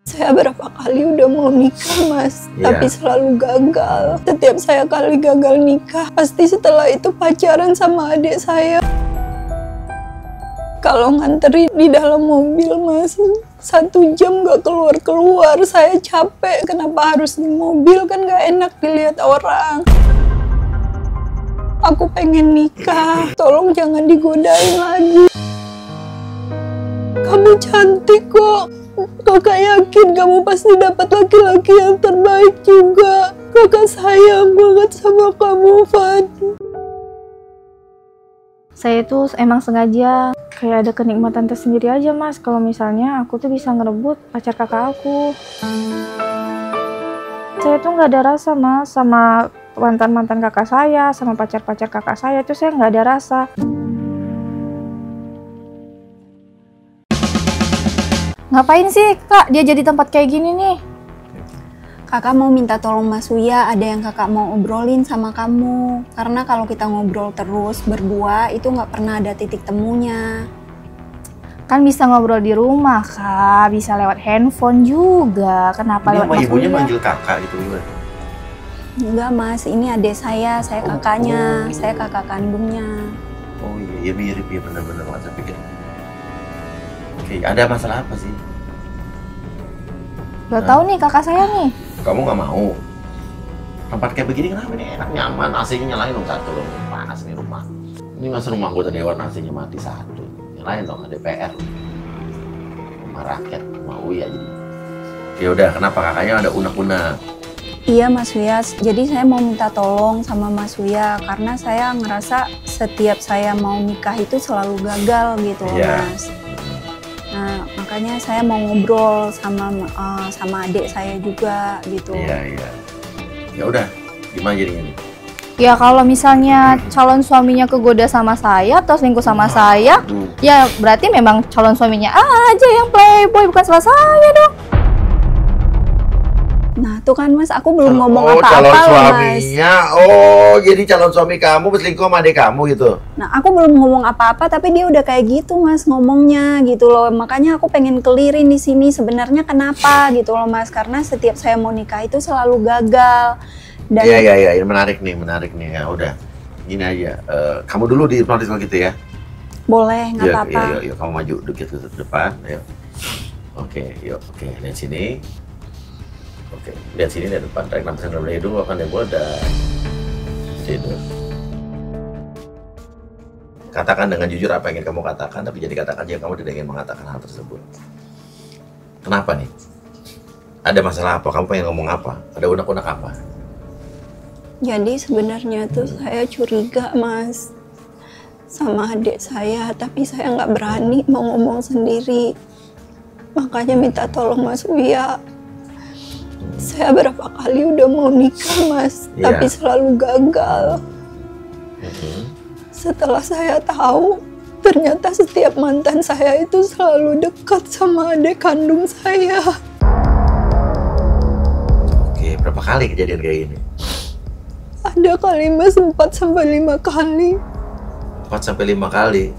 Saya berapa kali udah mau nikah, Mas, tapi selalu gagal. Setiap saya kali gagal nikah, pasti setelah itu pacaran sama adik saya. Kalau nganterin di dalam mobil, Mas, 1 jam gak keluar-keluar. Saya capek, kenapa harus di mobil, kan gak enak dilihat orang. Aku pengen nikah, tolong jangan digodain lagi. Kamu cantik kok. Kakak yakin kamu pasti dapat laki-laki yang terbaik juga. Kakak sayang banget sama kamu, Van. Saya tuh emang sengaja kayak ada kenikmatan tersendiri aja, Mas. Kalau misalnya aku tuh bisa ngerebut pacar kakak aku. Saya tuh nggak ada rasa, Mas, sama mantan-mantan kakak saya, sama pacar-pacar kakak saya tuh saya nggak ada rasa. Ngapain sih, Kak? Dia jadi tempat kayak gini nih. Kakak mau minta tolong Mas Uya, ada yang kakak mau obrolin sama kamu. Karena kalau kita ngobrol terus berdua, itu nggak pernah ada titik temunya. Kan bisa ngobrol di rumah, Kak. Bisa lewat handphone juga. Kenapa lewat Mas Uya? Ibunya manggil kakak gitu gimana? Enggak, Mas. Ini adik saya kakaknya. Saya kakak kandungnya. Oh iya, mirip ya, benar-benar nggak saya pikir. Oke, ada masalah apa sih? Gak tahu nih kakak saya nih. Kamu nggak mau? Tempat kayak begini kenapa nih? Enak, nyaman, AC-nya nyalain dong satu loh. Panas nih rumah. Ini masa rumah anggota dewan AC-nya mati satu. Nyalain dong, ada DPR. Rumah rakyat, mau ya jadi. Ya udah, kenapa kakaknya ada unek-unek? Iya, Mas Uya. Jadi saya mau minta tolong sama Mas Uya karena saya ngerasa setiap saya mau nikah itu selalu gagal gitu loh, Mas. Nah, makanya saya mau ngobrol sama adik saya juga gitu. Iya. Ya udah, gimana jadinya nih? Ya kalau misalnya calon suaminya kegoda sama saya atau selingkuh sama saya, ya berarti memang calon suaminya aja yang playboy, bukan salah saya dong. Nah, tuh kan, Mas, aku belum ngomong apa-apa calon loh, suaminya. Mas. Oh, jadi calon suami kamu berselingkuh sama adik kamu gitu? Nah, aku belum ngomong apa-apa, tapi dia udah kayak gitu, Mas, ngomongnya gitu loh. Makanya aku pengen clearin di sini sebenarnya kenapa gitu loh, Mas. Karena setiap saya mau nikah itu selalu gagal. Dan Iya, ini menarik nih. Ya udah, gini aja. Kamu dulu di hipnotis kalau gitu ya? boleh, nggak apa-apa. Yuk, kamu maju dikit ke depan. Ayo. Oke, lihat sini. Oke, lihat sini, lihat depan. Tarik nafas dalam hidung, akan demo dan tidur. Katakan dengan jujur apa yang ingin kamu katakan, tapi jadi katakan jika kamu tidak ingin mengatakan hal tersebut. Kenapa nih? Ada masalah apa? Kamu pengen ngomong apa? Ada unek-unek apa? Jadi sebenarnya tuh saya curiga, Mas, sama adik saya, tapi saya nggak berani mau ngomong sendiri. Makanya minta tolong Mas Uya. Saya berapa kali udah mau nikah, Mas, tapi selalu gagal. Setelah saya tahu, ternyata setiap mantan saya itu selalu dekat sama adik kandung saya. Oke, berapa kali kejadian kayak gini? Ada kali, Mas, 4-5 kali. 4-5 kali.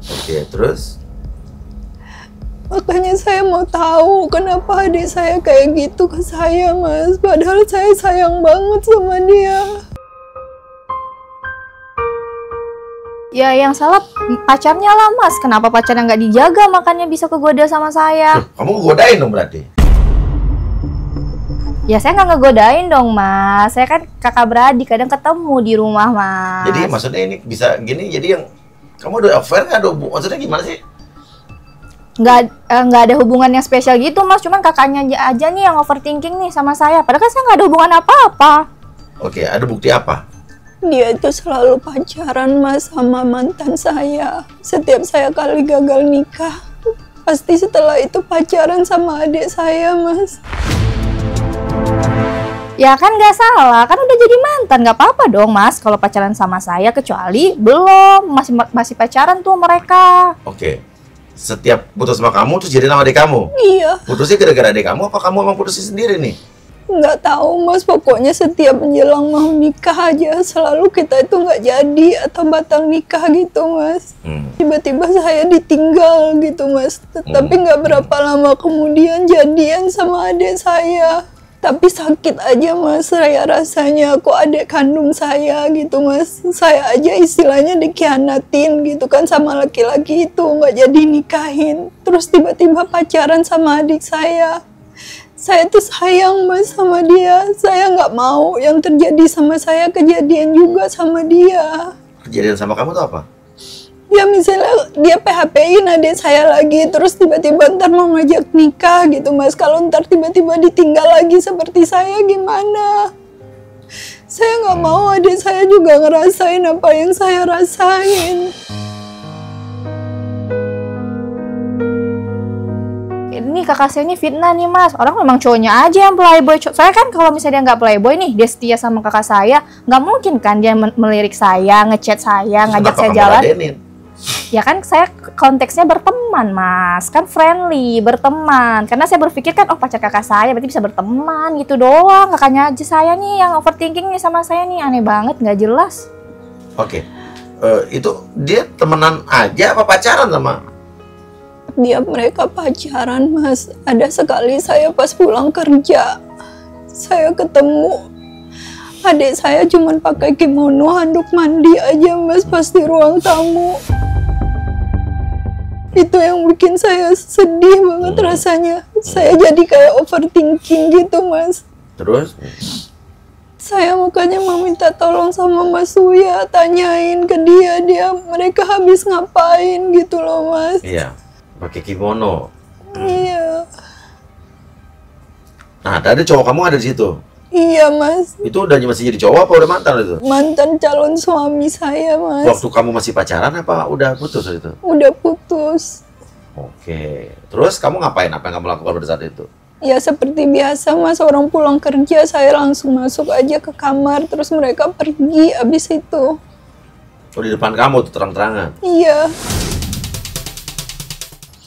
Oke, terus? Makanya saya mau tahu kenapa adik saya kayak gitu ke saya, Mas. Padahal saya sayang banget sama dia. Ya yang salah pacarnya lah, Mas. Kenapa pacarnya nggak dijaga makanya bisa kegoda sama saya? Kamu godain dong berarti? Ya saya nggak ngegodain dong, Mas. Saya kan kakak beradik, kadang ketemu di rumah, Mas. Jadi maksudnya ini bisa gini, jadi yang kamu udah affair nggak? Maksudnya gimana sih? Nggak ada hubungan yang spesial gitu, Mas. Cuman kakaknya aja nih yang overthinking nih sama saya. Padahal kan saya nggak ada hubungan apa-apa. Oke, ada bukti apa? Dia itu selalu pacaran, Mas, sama mantan saya. Setiap saya kali gagal nikah, pasti setelah itu pacaran sama adik saya, Mas. Ya kan nggak salah, kan udah jadi mantan, nggak apa-apa dong, Mas, kalau pacaran sama saya, kecuali belum, masih pacaran tuh mereka. Oke, setiap putus sama kamu terus jadi sama adik kamu? Iya. Putusnya gara-gara adik kamu, apa kamu emang putusin sendiri nih? Nggak tahu mas, pokoknya setiap menjelang mau nikah aja selalu kita itu nggak jadi atau batal nikah gitu mas. Tiba-tiba saya ditinggal gitu mas. Tapi nggak berapa lama kemudian jadian sama adik saya. Tapi sakit aja mas, saya rasanya kok adik kandung saya gitu mas. Saya aja istilahnya dikhianatin gitu kan sama laki-laki itu, nggak jadi nikahin. Terus tiba-tiba pacaran sama adik saya. Saya tuh sayang mas sama dia. Saya nggak mau yang terjadi sama saya kejadian juga sama dia. Kejadian sama kamu tuh apa? Ya misalnya dia PHP-in adik saya lagi, terus tiba-tiba ntar mau ngajak nikah gitu mas. Kalau ntar tiba-tiba ditinggal lagi seperti saya gimana? Saya nggak mau adik saya juga ngerasain apa yang saya rasain. Ini kakak saya ini fitnah nih mas, orang memang cowoknya aja yang playboy. Saya kan kalau misalnya dia nggak playboy nih, dia setia sama kakak saya, nggak mungkin kan dia melirik saya, ngechat saya, ngajak saya jalan. Ya kan saya konteksnya berteman mas, kan friendly, berteman. Karena saya berpikir kan, oh pacar kakak saya berarti bisa berteman gitu doang. Kakaknya aja saya nih yang overthinking nih sama saya nih, aneh banget, nggak jelas. Oke, itu dia temenan aja apa pacaran sama? Mereka pacaran mas. Ada sekali saya pas pulang kerja, saya ketemu adik saya cuman pakai kimono, handuk mandi aja mas pas di ruang tamu. Itu yang bikin saya sedih banget rasanya. Saya jadi kayak overthinking gitu mas. Terus? Saya makanya mau minta tolong sama Mas Uya, tanyain ke dia mereka habis ngapain gitu loh mas. Iya, pakai kimono. Iya. Nah, tadi cowok kamu ada di situ. Iya mas. Itu udah masih jadi cowok apa udah mantan itu? Mantan calon suami saya mas. Waktu kamu masih pacaran apa udah putus itu? Udah putus. Oke. Terus kamu ngapain? Apa yang kamu lakukan pada saat itu? Ya seperti biasa mas, orang pulang kerja saya langsung masuk aja ke kamar, terus mereka pergi abis itu. Oh, di depan kamu tuh terang-terangan? Iya.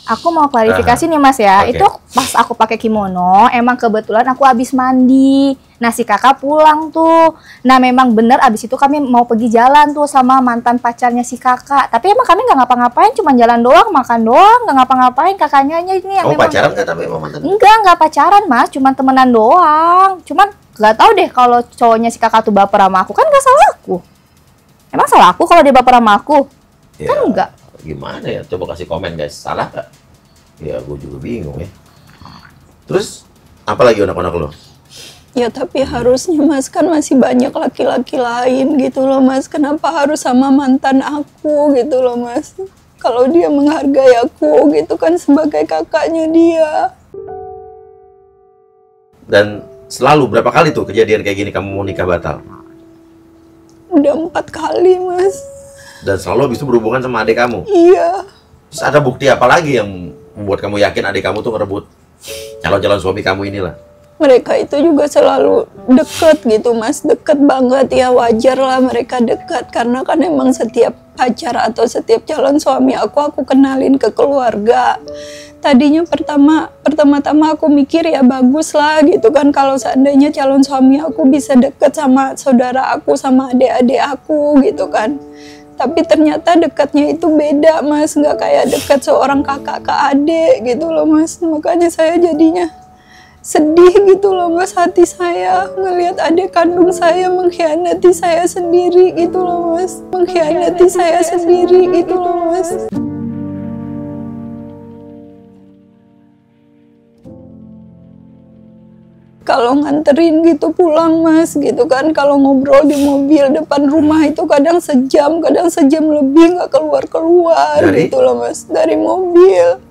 Aku mau klarifikasi nih mas ya, Okay. itu pas aku pakai kimono, emang kebetulan aku habis mandi. Nah si kakak pulang tuh. Nah memang bener abis itu kami mau pergi jalan tuh sama mantan pacarnya si kakak. Tapi emang kami nggak ngapa-ngapain, cuma jalan doang, makan doang, nggak ngapa-ngapain. Kakaknya ini yang Kamu memang pacaran nggak tapi sama mantan? nggak pacaran mas, cuma temenan doang. Cuman nggak tahu deh kalau cowoknya si kakak tuh baper sama aku, kan nggak salah aku. Emang salah aku kalau dia baper sama aku? Ya, Kan enggak. Gimana ya? Coba kasih komen guys. Salah nggak? Ya, gue juga bingung ya. Terus, apa lagi anak-anak lo? Ya tapi harusnya mas, kan masih banyak laki-laki lain gitu loh mas. Kenapa harus sama mantan aku gitu loh mas. Kalau dia menghargai aku gitu kan sebagai kakaknya dia. Dan selalu berapa kali tuh kejadian kayak gini kamu mau nikah batal? Udah 4 kali mas. Dan selalu habis itu berhubungan sama adik kamu? Iya. Terus ada bukti apa lagi yang membuat kamu yakin adik kamu tuh ngerebut calon-calon suami kamu inilah? Mereka itu juga selalu deket gitu mas, deket banget ya, wajar lah mereka deket. Karena kan emang setiap pacar atau setiap calon suami aku kenalin ke keluarga. Tadinya pertama-tama aku mikir ya bagus lah gitu kan, kalau seandainya calon suami aku bisa deket sama saudara aku, sama adik-adik aku gitu kan. Tapi ternyata dekatnya itu beda mas, nggak kayak dekat seorang kakak ke adik gitu loh mas. Makanya saya jadinya sedih gitu loh mas, hati saya ngelihat adik kandung saya mengkhianati saya sendiri gitu loh mas. Mengkhianati saya sendiri gitu loh mas. Kalau nganterin gitu pulang mas gitu kan, kalau ngobrol di mobil depan rumah itu kadang sejam lebih nggak keluar gitu loh mas dari mobil.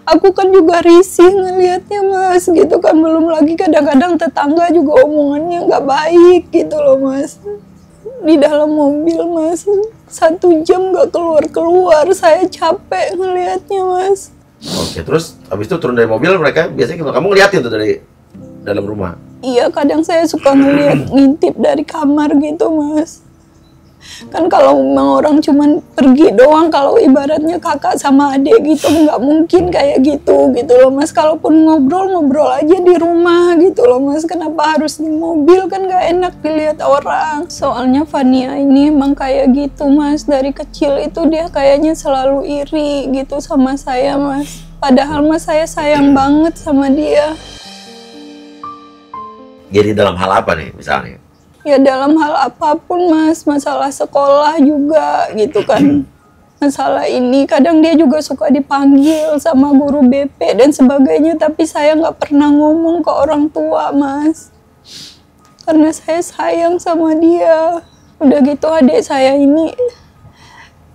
Aku kan juga risih ngelihatnya mas gitu kan, belum lagi kadang-kadang tetangga juga omongannya nggak baik gitu loh mas. Di dalam mobil mas 1 jam nggak keluar, saya capek ngelihatnya mas. Oke, terus habis itu turun dari mobil mereka biasanya kamu ngeliatin tuh dari dalam rumah? Iya, kadang saya suka ngeliat ngintip dari kamar gitu mas. Kan kalau memang orang cuman pergi doang, kalau ibaratnya kakak sama adik gitu nggak mungkin kayak gitu loh Mas. Kalaupun ngobrol aja di rumah gitu loh Mas. Kenapa harus di mobil, kan nggak enak dilihat orang. Soalnya Fania ini emang kayak gitu Mas. Dari kecil itu dia kayaknya selalu iri gitu sama saya Mas. Padahal Mas saya sayang banget sama dia. Jadi dalam hal apa nih misalnya? Ya dalam hal apapun Mas, masalah sekolah juga gitu kan. Masalah ini kadang dia juga suka dipanggil sama guru BP dan sebagainya, tapi saya nggak pernah ngomong ke orang tua Mas. Karena saya sayang sama dia. Udah gitu adik saya ini,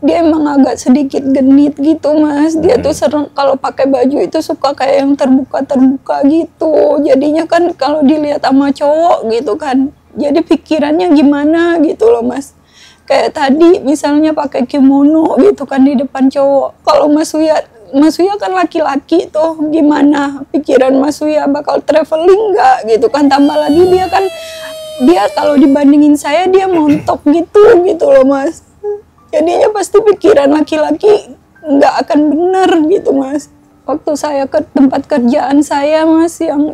dia emang agak sedikit genit gitu Mas. Dia tuh sering kalau pakai baju itu suka kayak yang terbuka gitu. Jadinya kan kalau dilihat sama cowok gitu kan, jadi pikirannya gimana gitu loh Mas. Kayak tadi misalnya pakai kimono gitu kan di depan cowok. Kalau Mas Uya kan laki-laki tuh, gimana pikiran Mas Uya, bakal traveling nggak gitu kan. Tambah lagi dia kalau dibandingin saya dia montok gitu loh Mas. Jadinya pasti pikiran laki-laki nggak akan benar gitu Mas. Waktu saya ke tempat kerjaan saya Mas, yang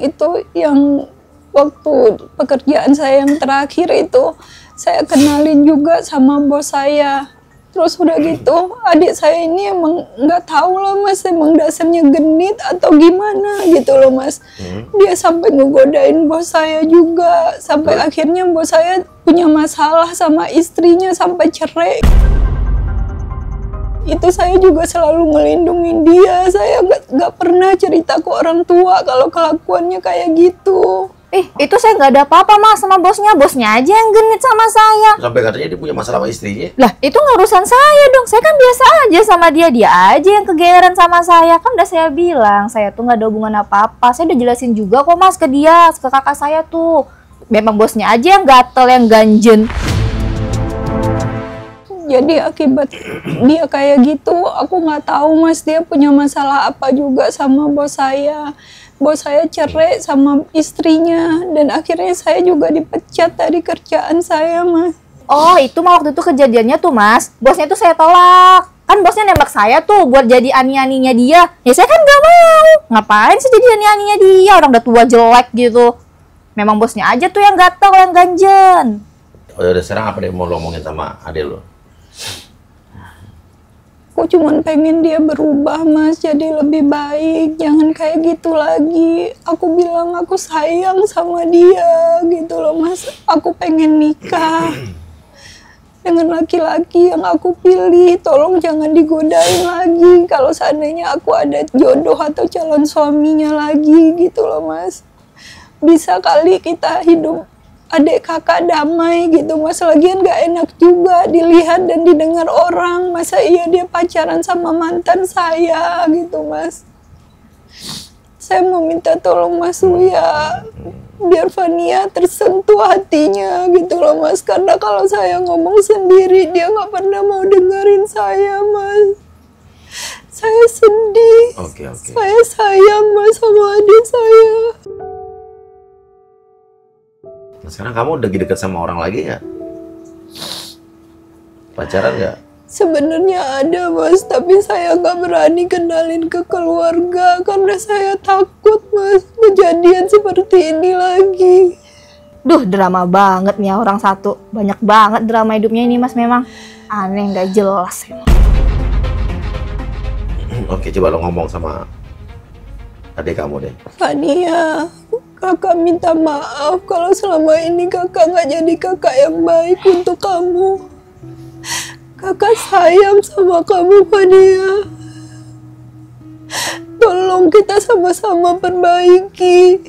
waktu pekerjaan saya yang terakhir itu, saya kenalin juga sama bos saya. Terus udah gitu, adik saya ini emang nggak tahu lah Mas, emang dasarnya genit atau gimana gitu loh Mas. Dia sampai ngegodain bos saya juga, sampai akhirnya bos saya punya masalah sama istrinya sampai cerai. Itu saya juga selalu ngelindungin dia. Saya nggak pernah cerita ke orang tua kalau kelakuannya kayak gitu. Itu saya nggak ada apa-apa Mas sama bosnya. Bosnya aja yang genit sama saya. Sampai katanya dia punya masalah sama istrinya. Lah, itu nggak urusan saya dong. Saya kan biasa aja sama dia. Dia aja yang kegeeran sama saya. Kan udah saya bilang, saya tuh nggak ada hubungan apa-apa. Saya udah jelasin juga kok Mas ke dia, ke kakak saya tuh. Memang bosnya aja yang gatel, yang ganjen. Jadi akibat dia kayak gitu, aku nggak tahu Mas, dia punya masalah apa juga sama bos saya. Bos saya cerai sama istrinya, dan akhirnya saya juga dipecat dari kerjaan saya Mas. Oh, itu mah waktu itu kejadiannya tuh Mas. Bosnya tuh saya tolak. Kan bosnya nembak saya tuh buat jadi ani-aninya dia. Ya saya kan gak mau. Ngapain sih jadi ani-aninya dia? Orang udah tua jelek gitu. Memang bosnya aja tuh yang gatel, yang ganjen. Oh, udah sekarang apa deh mau lo ngomongin sama adek lo? Aku cuma pengen dia berubah Mas, jadi lebih baik, jangan kayak gitu lagi. Aku bilang aku sayang sama dia gitu loh Mas. Aku pengen nikah dengan laki-laki yang aku pilih. Tolong jangan digodain lagi kalau seandainya aku ada jodoh atau calon suaminya lagi gitu loh Mas. Bisa kali kita hidup adik kakak damai gitu Mas. Lagian gak enak juga dilihat dan didengar orang, masa iya dia pacaran sama mantan saya gitu Mas. Saya mau minta tolong Mas Uya, biar Fania tersentuh hatinya gitu loh Mas. Karena kalau saya ngomong sendiri dia gak pernah mau dengerin saya Mas. Saya sedih. Oke. Saya sayang Mas sama adik saya. Nah, sekarang kamu udah deket sama orang lagi nggak? Pacaran nggak? Sebenarnya ada Mas, tapi saya nggak berani kenalin ke keluarga karena saya takut Mas kejadian seperti ini lagi. Duh, drama banget nih orang satu. Banyak banget drama hidupnya ini Mas, memang aneh, nggak jelas. Oke, coba lo ngomong sama adik kamu deh. Fania, kakak minta maaf kalau selama ini kakak nggak jadi kakak yang baik untuk kamu. Kakak sayang sama kamu Fania. Tolong kita sama-sama perbaiki.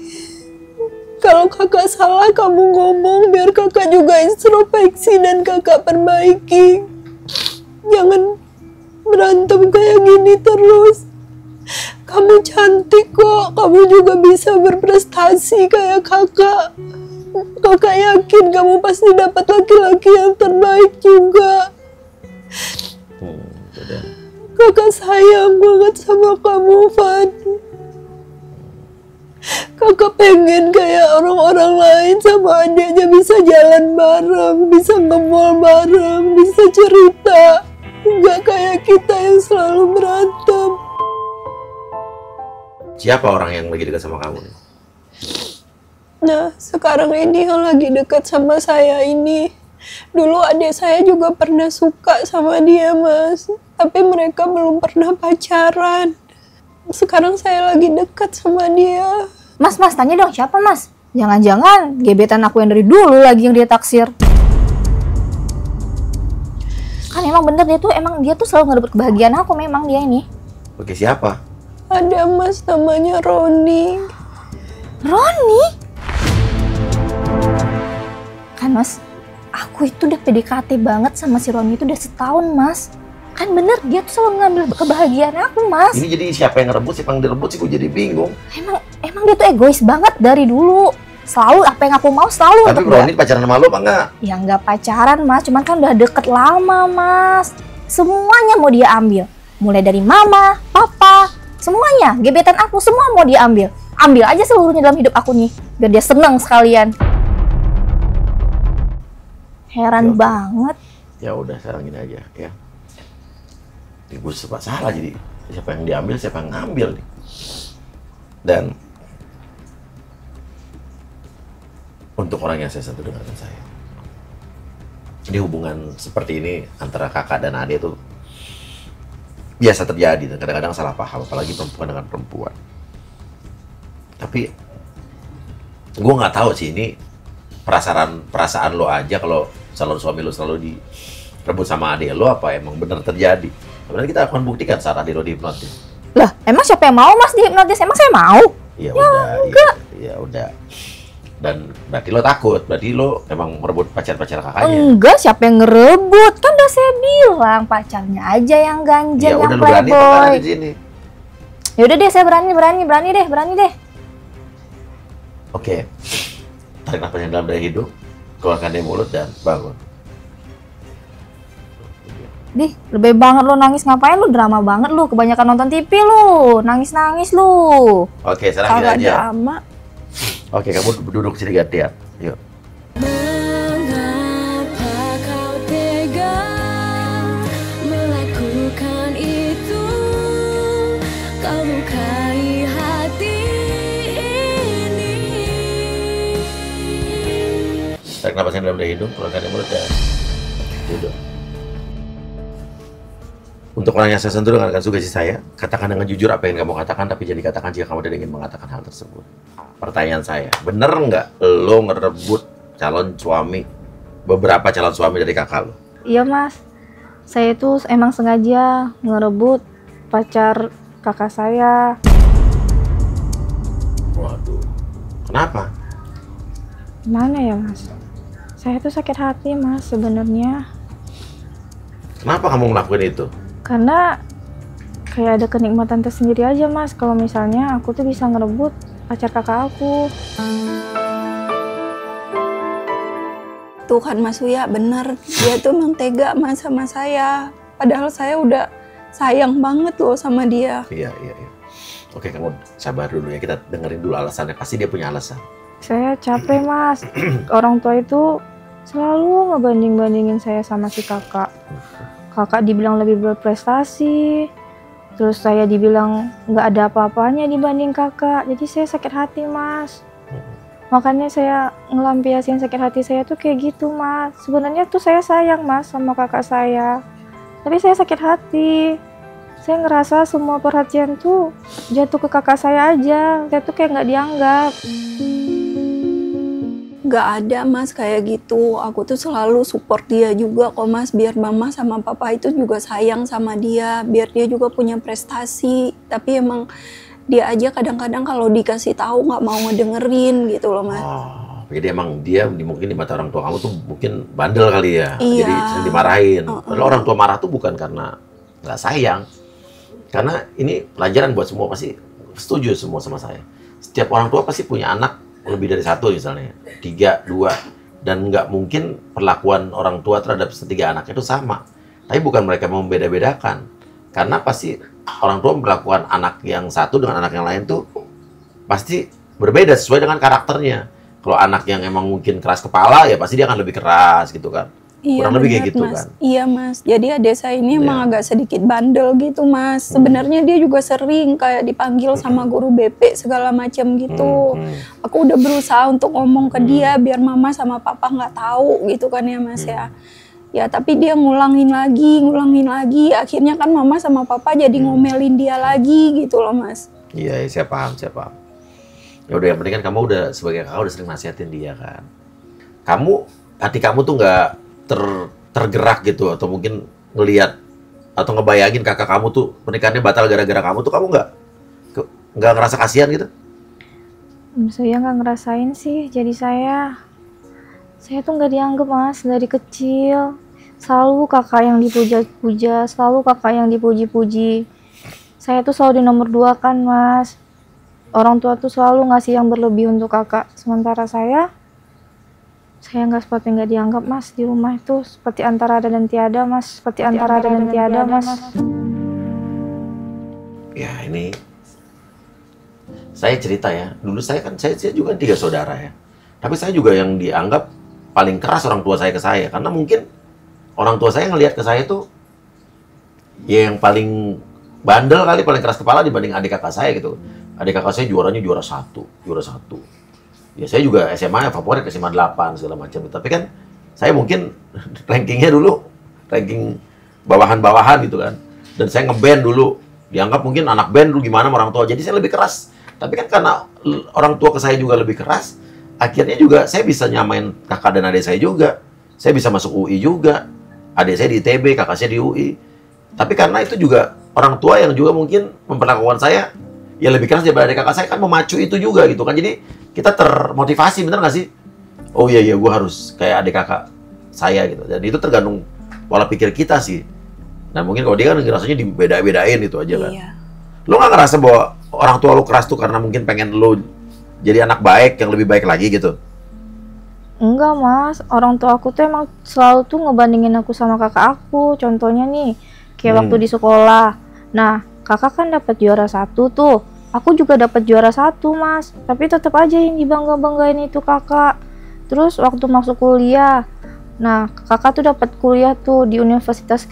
Kalau kakak salah kamu ngomong biar kakak juga introspeksi dan kakak perbaiki. Jangan berantem kayak gini terus. Kamu cantik kok, kamu juga bisa berprestasi kayak kakak. Kakak yakin kamu pasti dapat laki-laki yang terbaik juga. Kakak sayang banget sama kamu, Van. Kakak pengen kayak orang-orang lain sama adiknya bisa jalan bareng, bisa nge-mall bareng, bisa cerita. Nggak kayak kita yang selalu berantem. Siapa orang yang lagi dekat sama kamu? Nah, sekarang ini yang lagi dekat sama saya ini. Dulu adik saya juga pernah suka sama dia, Mas. Tapi mereka belum pernah pacaran. Sekarang saya lagi dekat sama dia. Mas, tanya dong siapa mas? Jangan-jangan gebetan aku yang dari dulu lagi yang dia taksir. Kan emang bener dia tuh selalu ngerebut kebahagiaan aku memang dia ini. Oke, siapa? Ada mas namanya Roni. Roni? Kan mas, aku itu udah PDKT banget sama si Roni itu udah setahun mas. Kan bener dia tuh selalu ngambil kebahagiaan aku mas. Ini jadi siapa yang ngerebut, siapa yang direbut sih, gue jadi bingung. Emang dia tuh egois banget dari dulu. Selalu apa yang aku mau selalu. Tapi Roni pacaran sama lo apa enggak? Ya nggak pacaran mas, cuman kan udah deket lama mas. Semuanya mau dia ambil. Mulai dari mama, papa, semuanya. Gebetan aku semua mau dia ambil. Ambil aja seluruhnya dalam hidup aku nih. Biar dia seneng sekalian. Heran banget. Ya udah, sekarang gini aja ya. Ini gue serba salah jadi. Siapa yang diambil, siapa yang ngambil nih. Dan untuk orang yang saya sentuh dengan saya, ini hubungan seperti ini antara kakak dan adik itu biasa terjadi dan kadang-kadang salah paham, apalagi perempuan dengan perempuan. Tapi gue nggak tahu sih ini perasaan lo aja kalau calon suami lo selalu direbut sama adik lo, apa emang benar terjadi. Sebenarnya kita akan buktikan saat adik lo dihipnotis. Lah, emang siapa yang mau mas dihipnotis? Emang saya mau? Ya enggak. Ya udah. Dan berarti lo takut, berarti lo emang merebut pacar-pacar kakaknya. Enggak, siapa yang ngerebut? Kan udah saya bilang pacarnya aja yang ganjel, ya yang udah, lo berani apa playboy. di sini? Ya udah deh, saya berani deh. Oke. Tarik nafas yang dalam dari hidung, keluarkan dari mulut dan bangun. Dih, lebih banget lo nangis ngapain lu? Drama banget lu, kebanyakan nonton TV lu. Nangis-nangis lu. Oke, sekarang Kalau gini aja. drama, Oke, kamu duduk sini gantian. Yuk. Mengapa kau tega melakukan itu? Kau lukai hati ini. Tarik nafas yang dalam dari hidung, keluarkan dari mulut dan duduk. Untuk orang yang saya sentuh dengan sugesti saya, katakan dengan jujur apa yang kamu katakan, tapi jadi katakan jika kamu tidak ingin mengatakan hal tersebut. Pertanyaan saya, bener nggak lo ngerebut calon suami, beberapa calon suami dari kakak lo? Iya mas, saya itu emang sengaja ngerebut pacar kakak saya. Waduh, kenapa? Gimana ya mas? Saya tuh sakit hati mas sebenarnya. Kenapa kamu ngelakuin itu? Karena kayak ada kenikmatan tersendiri aja mas. Kalau misalnya aku tuh bisa ngerebut pacar kakak aku. tuh kan Mas Uya bener, dia tuh emang tega mas sama saya. Padahal saya udah sayang banget loh sama dia. Iya. Oke, kamu sabar dulu ya, kita dengerin dulu alasannya. Pasti dia punya alasan. Saya capek mas. Orang tua itu selalu ngebanding-bandingin saya sama si kakak. Kakak dibilang lebih berprestasi, terus saya dibilang nggak ada apa-apanya dibanding kakak. Jadi saya sakit hati mas. Makanya saya ngelampiasin sakit hati saya tuh kayak gitu mas. Sebenarnya tuh saya sayang mas sama kakak saya, tapi saya sakit hati. Saya ngerasa semua perhatian tuh jatuh ke kakak saya aja. Saya tuh kayak nggak dianggap. Gak ada mas kayak gitu, aku tuh selalu support dia juga kok mas, biar mama sama papa itu juga sayang sama dia, biar dia juga punya prestasi. Tapi emang dia aja kadang-kadang kalau dikasih tahu nggak mau ngedengerin gitu loh mas. Oh, jadi emang dia mungkin di mata orang tua kamu tuh mungkin bandel kali ya, Iya. jadi sering dimarahin. Padahal orang tua marah tuh bukan karena nggak sayang, karena ini pelajaran buat semua, pasti setuju semua sama saya. Setiap orang tua pasti punya anak lebih dari satu misalnya, 3, 2, dan nggak mungkin perlakuan orang tua terhadap setiga anak itu sama. Tapi bukan mereka membeda-bedakan, karena pasti orang tua memperlakukan anak yang satu dengan anak yang lain tuh pasti berbeda sesuai dengan karakternya. Kalau anak yang emang mungkin keras kepala, ya pasti dia akan lebih keras gitu kan. Iya, Kurang lebih kayak benar, gitu Mas. kan. Iya, Mas. Jadi adik saya ini emang Iya. agak sedikit bandel gitu, Mas. Sebenarnya dia juga sering kayak dipanggil sama guru BP segala macam gitu. Aku udah berusaha untuk ngomong ke dia biar mama sama papa nggak tahu gitu kan ya, Mas ya. Ya, tapi dia ngulangin lagi. Akhirnya kan mama sama papa jadi ngomelin dia lagi gitu loh, Mas. Iya, saya paham. Ya udah, yang penting kan kamu udah sebagai kakak udah sering nasihatin dia kan. Hati kamu tuh nggak tergerak gitu, atau mungkin ngelihat atau ngebayangin kakak kamu tuh pernikahannya batal gara-gara kamu tuh, kamu nggak ngerasa kasihan gitu? Saya nggak ngerasain sih, jadi saya tuh nggak dianggap, Mas, dari kecil. Selalu kakak yang dipuja-puja, selalu kakak yang dipuji-puji. Saya tuh selalu di nomor 2 kan, Mas. Orang tua tuh selalu ngasih yang berlebih untuk kakak. Sementara saya nggak seperti nggak dianggap, Mas, di rumah itu. Seperti antara ada dan tiada, Mas. Seperti antara ada dan tiada, Mas. Ya ini saya cerita ya. Dulu saya juga 3 saudara ya. Tapi saya juga yang dianggap paling keras orang tua saya ke saya, karena mungkin orang tua saya ngelihat ke saya tuh ya yang paling bandel kali, paling keras kepala dibanding adik kakak saya gitu. Adik kakak saya juaranya juara satu. Ya saya juga SMA favorit, SMA 8 segala macam. Tapi kan saya mungkin rankingnya dulu ranking bawahan-bawahan gitu kan. Dan saya ngeband dulu, dianggap mungkin anak band dulu gimana sama orang tua. Jadi saya lebih keras. Tapi kan karena orang tua ke saya juga lebih keras, akhirnya juga saya bisa nyamain kakak dan adik saya juga. Saya bisa masuk UI juga. Adik saya di ITB, kakak saya di UI. Tapi karena itu juga orang tua yang juga mungkin memperlakukan saya ya lebih keras daripada adik kakak saya, kan memacu itu juga gitu kan. Jadi kita termotivasi, bener nggak sih? Oh iya, gue harus kayak adik kakak saya gitu. Dan itu tergantung pola pikir kita sih. Nah mungkin kalau dia kan rasanya dibeda-bedain itu aja kan. Iya. Lo nggak ngerasa bahwa orang tua lo keras tuh karena mungkin pengen lo jadi anak baik yang lebih baik lagi gitu? Enggak, Mas. Orang tua aku tuh emang selalu tuh ngebandingin aku sama kakak aku. Contohnya nih, kayak waktu di sekolah. Nah, kakak kan dapat juara 1 tuh. Aku juga dapat juara 1, Mas. Tapi tetap aja yang dibangga-banggain itu kakak. Terus waktu masuk kuliah. Nah, kakak tuh dapat kuliah tuh di universitas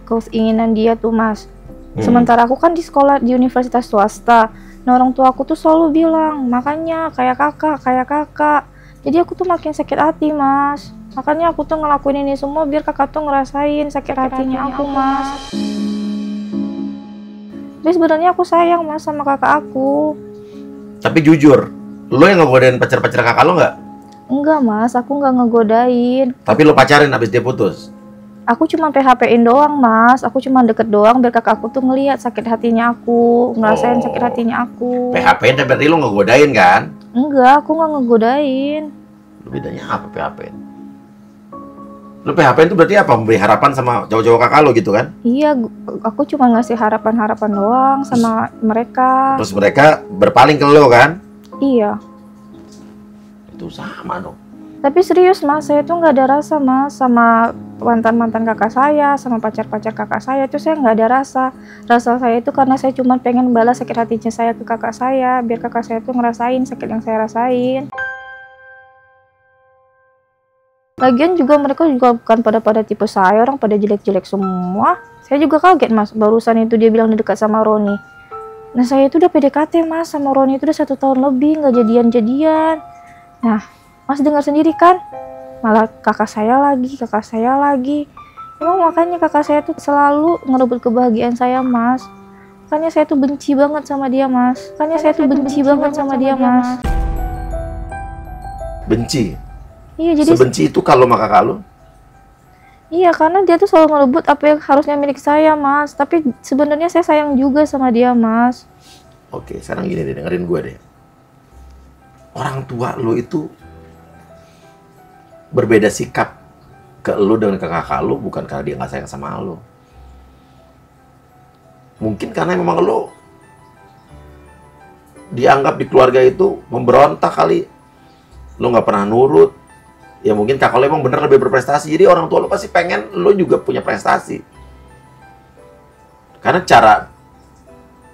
keinginan dia tuh, Mas. Sementara aku kan di sekolah di universitas swasta. Nah, orang tua aku tuh selalu bilang, makanya kayak kakak. Jadi aku tuh makin sakit hati, Mas. Makanya aku tuh ngelakuin ini semua biar kakak tuh ngerasain sakit hatinya aku, Mas. Tapi sebenarnya aku sayang, Mas, sama kakak aku. Tapi jujur, lo yang ngegodain pacar-pacar kakak lo nggak? Enggak, Mas, aku nggak ngegodain. Tapi lo pacarin abis dia putus? Aku cuma PHP-in doang, Mas. Aku cuma deket doang biar kakak aku tuh ngelihat sakit hatinya aku, ngerasain sakit hatinya aku. PHP-in berarti lo ngegodain kan? Enggak, aku nggak ngegodain. Bedanya apa PHP-in? Lo PHP-in itu berarti apa? Memberi harapan sama cowok-cowok kakak lo gitu kan? Iya, aku cuma ngasih harapan-harapan doang sama mereka. Terus mereka berpaling ke lo kan? Iya. Itu sama dong. Tapi serius, Mas, saya tuh nggak ada rasa, Mas, sama mantan-mantan kakak saya, sama pacar-pacar kakak saya itu saya nggak ada rasa. Rasa saya itu karena saya cuma pengen balas sakit hatinya saya ke kakak saya, biar kakak saya tuh ngerasain sakit yang saya rasain. Lagian juga mereka juga bukan pada tipe saya, orang pada jelek-jelek semua. Saya juga kaget, Mas, barusan itu dia bilang dia dekat sama Roni. Nah, saya itu udah PDKT, Mas, sama Roni itu udah 1 tahun lebih, nggak jadian-jadian. Nah, Mas dengar sendiri kan? Malah kakak saya lagi. Emang makanya kakak saya tuh selalu ngerebut kebahagiaan saya, Mas. Makanya saya tuh benci banget sama dia, Mas. Benci? Iya, jadi Sebenci itu kalau sama kakak lo? iya, karena dia tuh selalu ngerebut apa yang harusnya milik saya, Mas. Tapi sebenarnya saya sayang juga sama dia, Mas. Oke, sekarang gini deh, dengerin gue deh. Orang tua lo itu berbeda sikap ke lo dengan ke kakak lo bukan karena dia nggak sayang sama lo. Mungkin karena memang lo dianggap di keluarga itu memberontak kali. Lo nggak pernah nurut. Ya mungkin kakak lo emang bener lebih berprestasi. Jadi orang tua lo pasti pengen lo juga punya prestasi. Karena cara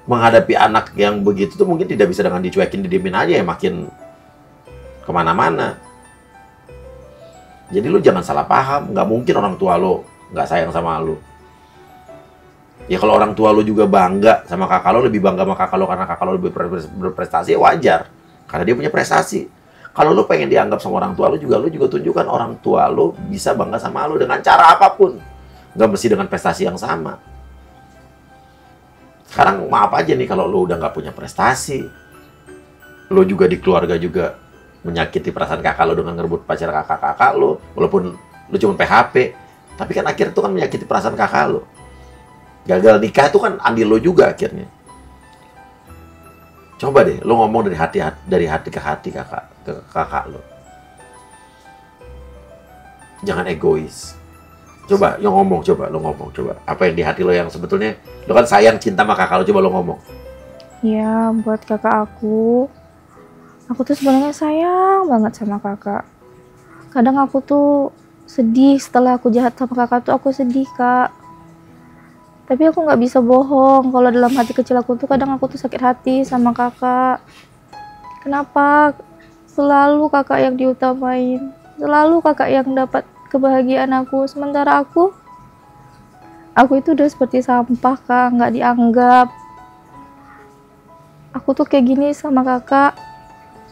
menghadapi anak yang begitu tuh mungkin tidak bisa dengan dicuekin, didiemin aja ya, makin kemana-mana. Jadi lu jangan salah paham, nggak mungkin orang tua lu nggak sayang sama lu. Ya kalau orang tua lu juga bangga sama kakak lu, lebih bangga sama kakak lu karena kakak lu lebih berprestasi, ya wajar. Karena dia punya prestasi. Kalau lu pengen dianggap sama orang tua lu juga tunjukkan orang tua lu bisa bangga sama lu dengan cara apapun. Nggak mesti dengan prestasi yang sama. Sekarang maaf aja nih kalau lu udah nggak punya prestasi, lu juga di keluarga juga menyakiti perasaan kakak lu dengan ngerebut pacar kakak-kakak lu, walaupun lu cuma PHP, tapi kan akhirnya itu kan menyakiti perasaan kakak lu. Gagal nikah itu kan andil lu juga akhirnya. Coba deh, lu ngomong dari hati ke hati kakak lu. Jangan egois. Coba, lu ngomong. Apa yang di hati lo yang sebetulnya, lo kan sayang, cinta sama kakak lo, coba lo ngomong. Ya, buat kakak aku tuh sebenarnya sayang banget sama kakak. Kadang aku tuh sedih setelah aku jahat sama kakak tuh, aku sedih, Kak. Tapi aku nggak bisa bohong kalau dalam hati kecil aku tuh kadang aku tuh sakit hati sama kakak. Kenapa selalu kakak yang diutamain, selalu kakak yang dapat kebahagiaan aku, sementara aku itu udah seperti sampah, Kak, nggak dianggap. Aku tuh kayak gini sama kakak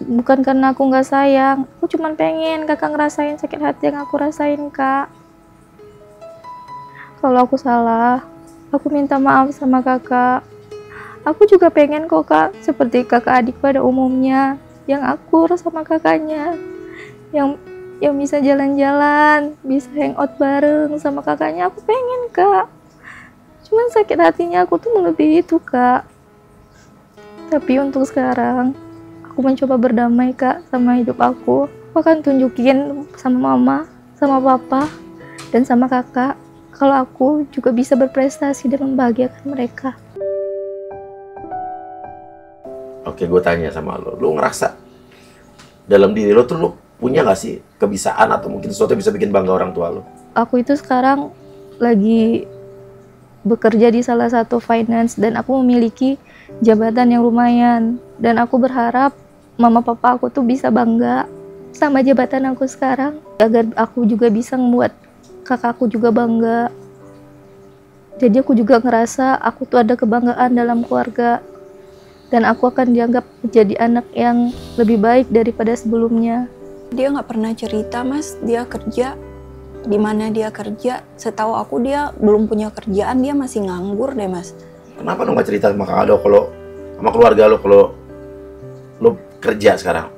bukan karena aku nggak sayang, aku cuman pengen kakak ngerasain sakit hati yang aku rasain, Kak. Kalau aku salah, aku minta maaf sama kakak. Aku juga pengen kok, Kak, seperti kakak adik pada umumnya, yang akur sama kakaknya, yang bisa jalan-jalan, bisa hangout bareng sama kakaknya. Aku pengen, Kak. Cuman sakit hatinya aku tuh melebihi itu, Kak. Tapi untuk sekarang, aku mencoba berdamai, Kak, sama hidup aku. Aku akan tunjukin sama mama, sama papa, dan sama kakak, kalau aku juga bisa berprestasi dan membahagiakan mereka. Oke, gue tanya sama lo. Lo ngerasa dalam diri lo tuh lo punya nggak sih kebiasaan atau mungkin sesuatu yang bisa bikin bangga orang tua lo? Aku itu sekarang lagi bekerja di salah satu finance dan aku memiliki jabatan yang lumayan. Dan aku berharap mama papa aku tuh bisa bangga sama jabatan aku sekarang, agar aku juga bisa membuat kakakku juga bangga. Jadi aku juga ngerasa aku tuh ada kebanggaan dalam keluarga, dan aku akan dianggap menjadi anak yang lebih baik daripada sebelumnya. Dia nggak pernah cerita, Mas, dia kerja di mana dia kerja. Setahu aku dia belum punya kerjaan, dia masih nganggur deh, Mas. Kenapa lo nggak cerita sama kakak lo kalau sama keluarga lo kalau lo kerja sekarang?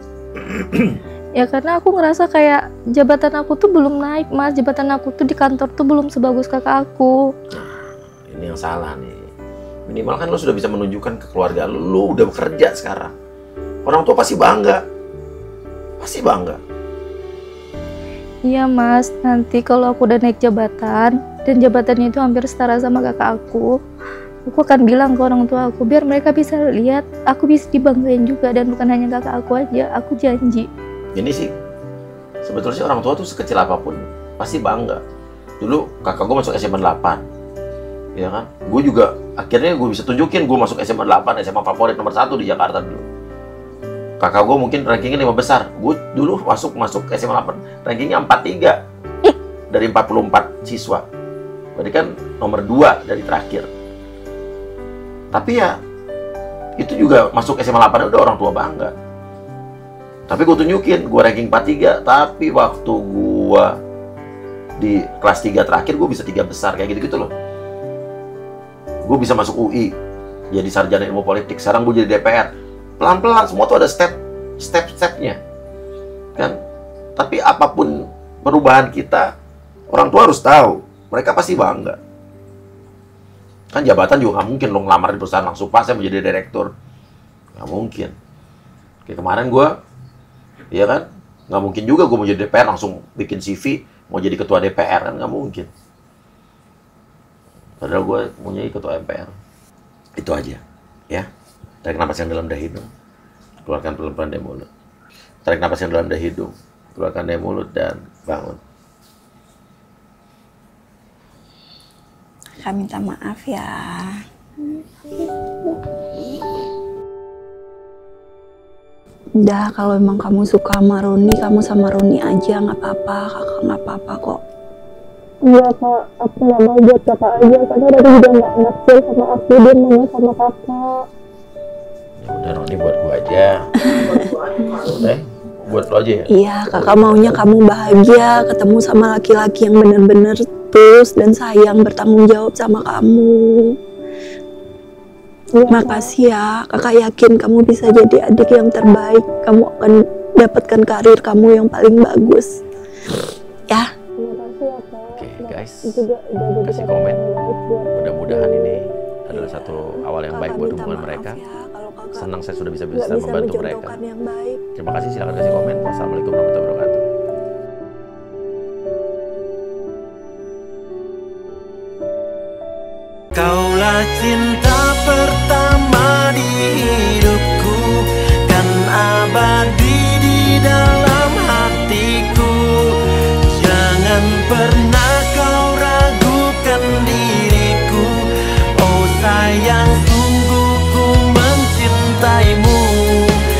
Ya karena aku ngerasa kayak jabatan aku tuh belum naik, Mas. Jabatan aku tuh di kantor tuh belum sebagus kakak aku. Nah, ini yang salah nih. Minimal kan lo sudah bisa menunjukkan ke keluarga lo udah bekerja sekarang. Orang tua pasti bangga. Pasti bangga. Iya, Mas, nanti kalau aku udah naik jabatan dan jabatannya itu hampir setara sama kakak aku akan bilang ke orang tua aku biar mereka bisa lihat aku bisa dibanggain juga, dan bukan hanya kakak aku aja, aku janji. Ini sih sebetulnya sih orang tua tuh sekecil apapun pasti bangga. Dulu kakak gue masuk SMA 8, ya kan? Gue juga akhirnya gue bisa tunjukin gue masuk SMA 8, SMA favorit nomor 1 di Jakarta dulu. Kakak gue mungkin rankingnya 5 besar. Gue dulu masuk SMA 8, rankingnya 43 dari 44 siswa. Berarti kan nomor 2 dari terakhir. Tapi ya itu juga masuk SMA 8 udah orang tua bangga. Tapi gue tunjukin, gue ranking 43, tapi waktu gue di kelas 3 terakhir, gue bisa 3 besar, kayak gitu-gitu loh. Gue bisa masuk UI, jadi sarjana ilmu politik, sekarang gue jadi DPR. Pelan-pelan, semua tuh ada step-stepnya. Kan? Tapi apapun perubahan kita, orang tua harus tahu, mereka pasti bangga. Kan jabatan juga nggak mungkin lo ngelamar di perusahaan langsung pas saya menjadi direktur. Nggak mungkin. Kayak kemarin gue, iya kan, nggak mungkin juga gue mau jadi DPR langsung bikin CV mau jadi ketua DPR, kan nggak mungkin. Padahal gue mau jadi ketua MPR. Itu aja, ya. Tarik napas yang dalam dahi hidung, keluarkan pelan-pelan dari mulut. Tarik napas yang dalam dahi hidung, keluarkan dari mulut, dan bangun. Kak minta maaf ya. Udah, kalau emang kamu suka sama Roni, kamu sama Roni aja, nggak apa-apa, kakak nggak apa-apa kok. Iya kak, aku nggak mau buat kakak aja, karena Roni juga nggak naksir sama aku, dia mau sama kakak. Ya udah Roni buat gua aja. Udah, buat lo aja ya. Iya, kakak maunya kamu bahagia, ketemu sama laki-laki yang benar-benar tulus dan sayang, bertanggung jawab sama kamu. Makasih ya, kakak yakin kamu bisa jadi adik yang terbaik. Kamu akan dapatkan karir kamu yang paling bagus. Ya. Oke guys, kasih komen. Mudah-mudahan ini adalah satu awal yang baik buat hubungan mereka. Senang saya sudah bisa membantu mereka. Terima kasih, silahkan kasih komen. Wassalamualaikum warahmatullahi wabarakatuh. Kaulah cinta pertama di hidupku, kan abadi di dalam hatiku. Jangan pernah